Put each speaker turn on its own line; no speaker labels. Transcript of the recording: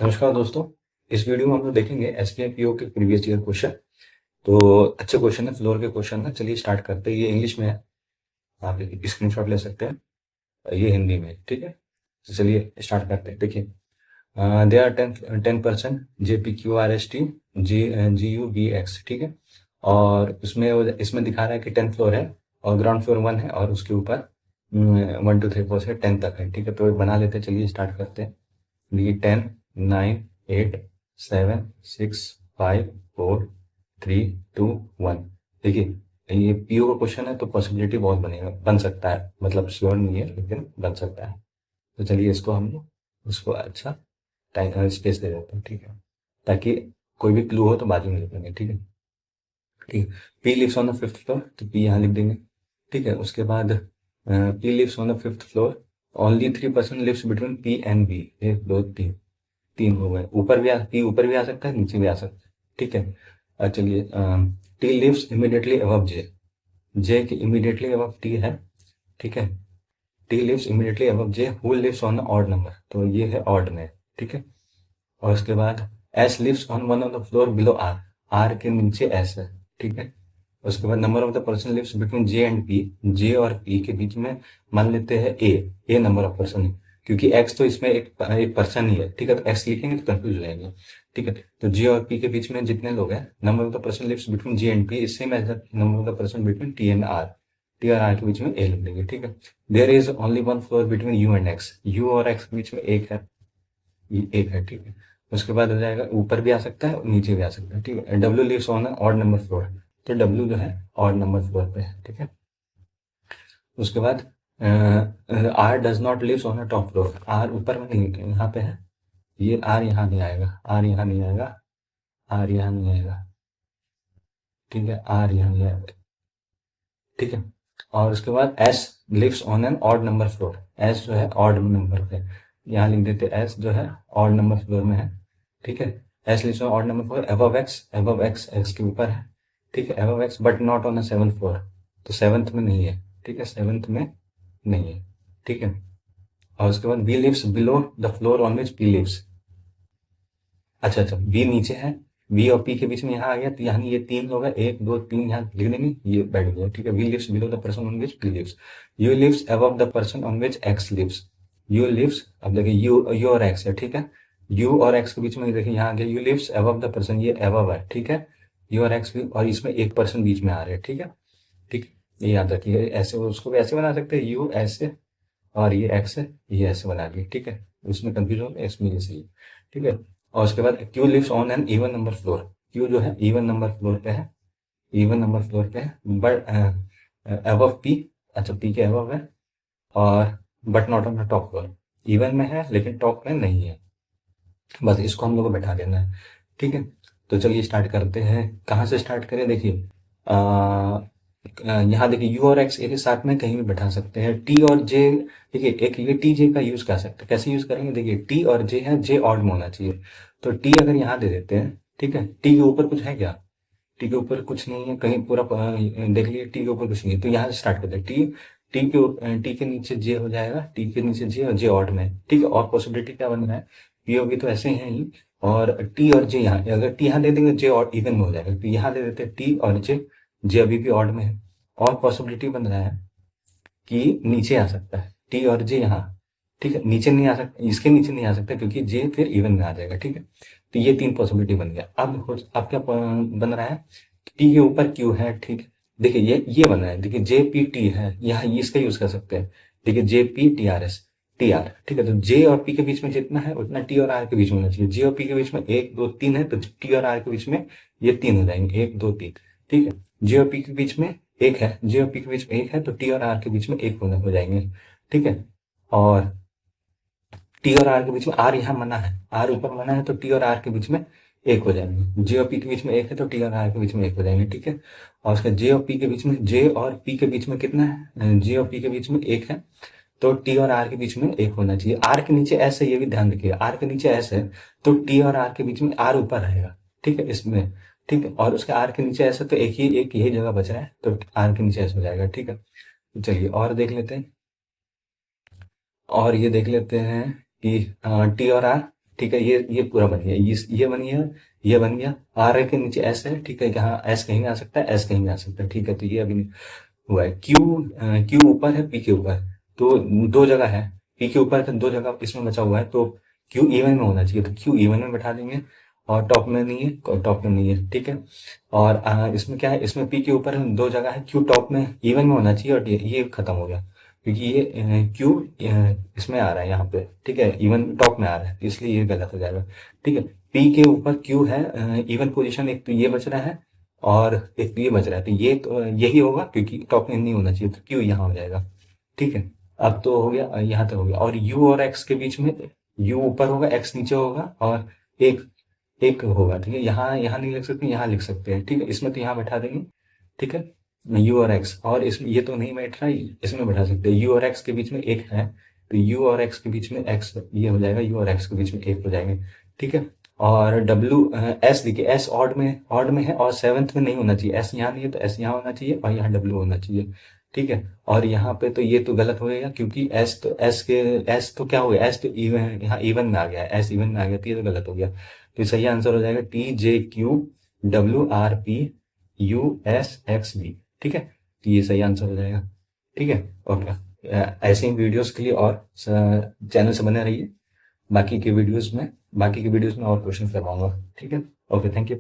नमस्कार दोस्तों। इस वीडियो में हम लोग देखेंगे एसबीआई पीओ के प्रीवियस ईयर क्वेश्चन। तो अच्छे क्वेश्चन है, फ्लोर के क्वेश्चन है। चलिए स्टार्ट करते हैं। ये इंग्लिश में है, आप स्क्रीनशॉट ले सकते हैं। ये हिंदी में है, ठीक है। तो चलिए स्टार्ट करते हैं। देखिए, दे आर 10% JPQRST GUBX, ठीक है। और इसमें दिखा रहा है कि 10th फ्लोर है और ग्राउंड फ्लोर 1 है और उसके ऊपर 1 2 3 4 से 10 तक है, ठीक है। तो बना लेते हैं, चलिए स्टार्ट करते हैं। देखिए 10 9 8 7 6 5 4 3 2 1। देखिए ये पीओ का क्वेश्चन है तो पॉसिबिलिटी बहुत बन सकता है, मतलब श्योर नहीं है लेकिन बन सकता है। तो चलिए इसको हम उसको अच्छा टाइम स्पेस दे देते हैं, ठीक है, ताकि कोई भी क्लू हो तो बाद में लिख लेंगे, ठीक है। ठीक है, P lives on the 5th floor, तो पी यहाँ लिख देंगे, ठीक है। उसके बाद P lives on the 5th floor, only 3% lives between P and B. 1 2 3, 3 हो गए। पी ऊपर भी आ सकता है, नीचे भी आ सकता है, ठीक है। चलिए, T lives immediately above J. J के इमीडिएटली अबव टी है, ठीक है। T lives immediately above J who lives on odd number, तो ये है ऑड में, ठीक है। और उसके बाद S lives on one of the floor below R. R के नीचे एस है, ठीक है। उसके बाद number of the person lives between J and P. J और पी के बीच में मान लेते हैं ए नंबर ऑफ पर्सन है, क्योंकि एक्स तो इसमें एक पर्सन ही है, ठीक है। तो एक्स लिखेंगे तो कंफ्यूज हो जाएंगे, ठीक है। तो जे और पी के बीच में जितने लोग हैं, number of the person lives between J and P is same as the number of the person between T and R. T और आर के बीच में ए लिख देंगे, ठीक है। There is only one floor between U and X. U और X के बीच में एक है, ये एक है, ठीक है। उसके बाद हो जाएगा, ऊपर भी आ सकता है और नीचे भी आ सकता है, ठीक है। W lives on odd number floor, तो डब्ल्यू जो है ऑड नंबर फ्लोर पे है, ठीक है। उसके बाद R does not lives on a top floor. R ऊपर में नहीं, यहाँ पे है। ये आर यहाँ नहीं आएगा, आर यहाँ नहीं आएगा, आर यहाँ नहीं आएगा, ठीक है। आर यहाँ नहीं आएगा, ठीक है। और उसके बाद S lives on an odd number floor. S जो है ऑड नंबर पे, यहाँ लिख देते एस जो है ऑड नंबर फ्लोर में है, ठीक है। S lives on odd number floor above X. Above X, X के ऊपर है, ठीक है। Above X but not on the 7th floor, तो 7th में नहीं है, ठीक है। 7th में नहीं है, ठीक है। और उसके बाद B lives below the floor on which P lives. अच्छा, बी नीचे है, बी और पी के बीच में यहाँ आ गया, तो यहाँ ये 3 लोग हैं, 1 2 3 यहाँ लिख देंगे, ये बैठ गया, ठीक है। B lives below the person on which P lives. U lives above the person on which X lives. U lives, अब देखिए यू और एक्स है, ठीक है। यू और एक्स के बीच में देखिए यहाँ आ गया, U lives above the person, ये अबव है, ठीक है। यू और एक्स भी, और इसमें एक पर्सन बीच में आ रहे हैं, ठीक है। ठीक, ये याद रखिए। ऐसे उसको भी ऐसे बना सकते हैं, यू ऐसे और ये एक्स है, ये ऐसे बना दिए, ठीक है। उसमें कंफ्यूज हो गया, इसमें ये सही है, ठीक है। और उसके बाद Q lives on an even number floor. Q जो है इवन नंबर फ्लोर पे है, इवन नंबर फ्लोर पे है, बट अबव पी। अच्छा, पी के अबव है, और but not on the top floor. Even में है लेकिन टॉप में नहीं है, बस इसको हम लोग को बैठा देना है, ठीक है। तो चलिए स्टार्ट करते हैं। कहाँ से स्टार्ट करें? देखिए, यहाँ देखिए यू और एक्स एक ही साथ में कहीं भी बैठा सकते हैं। टी और जे, देखिए एक ये टी जे का यूज कर सकते हैं। कैसे यूज करेंगे? देखिए टी और जे है, जे ऑड में होना चाहिए, तो टी अगर यहाँ दे देते हैं, ठीक है। टी के ऊपर कुछ है क्या? टी के ऊपर कुछ नहीं है कहीं, पूरा देख लीजिए, टी के ऊपर कुछ नहीं है, तो यहाँ से स्टार्ट करते हैं। टी के नीचे जे हो जाएगा, टी के नीचे जे और जे ऑड में, ठीक है। और पॉसिबिलिटी क्या बन रहा है, पीओबी तो ऐसे ही है ही, और टी और जे यहाँ, अगर टी यहाँ दे देंगे जे और इवन में हो जाएगा, तो यहाँ दे देते हैं टी और जे, जे अभी भी ऑड में है। और पॉसिबिलिटी बन रहा है कि नीचे आ सकता है, टी और जे यहाँ, ठीक है। नीचे नहीं आ सकता, इसके नीचे नहीं आ सकता क्योंकि जे फिर इवन में आ जाएगा, ठीक है। तो ये 3 पॉसिबिलिटी बन गया। अब क्या बन रहा है, टी के ऊपर क्यू है, ठीक है। देखिए ये बन रहा है, देखिए जे पी टी है, यहाँ इसका यूज कर सकते हैं। देखिए J P T R S, T R, ठीक है। तो जे और पी के बीच में जितना है उतना टी और आर के बीच में होना चाहिए। जे और पी के बीच में 1 2 3 है, तो टी और आर के बीच में ये 3 हो जाएंगे, 1 2 3, ठीक है। जे और पी के बीच में एक है, जे और पी के बीच में एक है, तो टी और आर के बीच में एक हो जाएंगे, ठीक है। और टी और आर के बीच में आर यहाँ मना है, आर ऊपर मना है, तो टी और आर के बीच में एक हो जाएंगे। जे और पी के बीच में एक है, तो टी और आर के बीच में एक हो जाएंगे, ठीक है। और उसका जे और पी के बीच में, जे और पी के बीच में कितना है, जे और पी के बीच में एक है, तो टी और आर के बीच में एक होना चाहिए। आर के नीचे एस है, ये भी ध्यान रखिए, आर के नीचे एस है, तो टी और आर के बीच में आर ऊपर रहेगा, ठीक है, इसमें, ठीक है। और उसके आर के नीचे एस है, तो एक यही जगह बच रहा है, तो आर के नीचे एस हो जाएगा, ठीक है। तो चलिए और देख लेते हैं, और ये देख लेते हैं कि टी और आर, ठीक है, ये पूरा बन गया, ये बन गया, ये बन गया। आर के नीचे एस है, ठीक है, यहाँ एस कहीं भी आ सकता है, एस कहीं भी आ सकता है, ठीक है, तो ये अभी हुआ है। क्यू, क्यू ऊपर है, पी के ऊपर, तो दो जगह है, पी के ऊपर है, दो जगह इसमें बचा हुआ है, तो क्यू इवन में होना चाहिए, तो क्यू इवन में बैठा देंगे, और टॉप में नहीं है, टॉप में नहीं है, ठीक है। और इसमें क्या है, इसमें पी के ऊपर दो जगह है, क्यू टॉप में इवन में होना चाहिए, और ये खत्म हो गया, क्योंकि ये क्यू इसमें आ रहा है यहाँ पे, ठीक है, इवन टॉप में आ रहा है, तो इसलिए ये गलत हो जाएगा, ठीक है। पी के ऊपर क्यू है, इवन पोजीशन, एक तो ये बच रहा है, और एक तो ये बच रहा है, तो ये तो यही होगा, क्योंकि टॉप में नहीं होना चाहिए, तो क्यू यहाँ हो जाएगा, ठीक है। अब तो हो गया, यहाँ तक हो गया, और यू और एक्स के बीच में, यू ऊपर होगा, एक्स नीचे होगा, और एक एक होगा, ठीक है। यहाँ यहाँ नहीं लिख सकते, यहाँ लिख सकते हैं, ठीक है, इसमें तो यहाँ बैठा देंगे, ठीक है, यू और एक्स, और इसमें ये तो नहीं बैठ रहा, इसमें बैठा सकते हैं, यू और एक्स के बीच में एक है, तो यू और एक्स के बीच में एक्स, ये हो जाएगा, यू और एक्स के बीच में एक हो जाएंगे, ठीक है। और डब्ल्यू, एस देखिए, एस ऑड में है, और सेवंथ में नहीं होना चाहिए, एस यहाँ नहीं है, तो एस यहाँ होना चाहिए, और यहाँ डब्ल्यू होना चाहिए, ठीक है। और यहाँ पे तो ये तो गलत हो गया, क्योंकि एस तो क्या हो गया, एस तो इवन, यहाँ इवन में आ गया, एस इवन में आ गया, तो ये तो गलत हो गया, तो सही आंसर हो जाएगा T J Q W R P U S X B, ठीक है, तो ये सही आंसर हो जाएगा, ठीक है। ओके, ऐसे ही वीडियोस के लिए और चैनल से बने रहिए, बाकी के वीडियोस में और क्वेश्चन करवाऊंगा, ठीक है। Okay, thank you.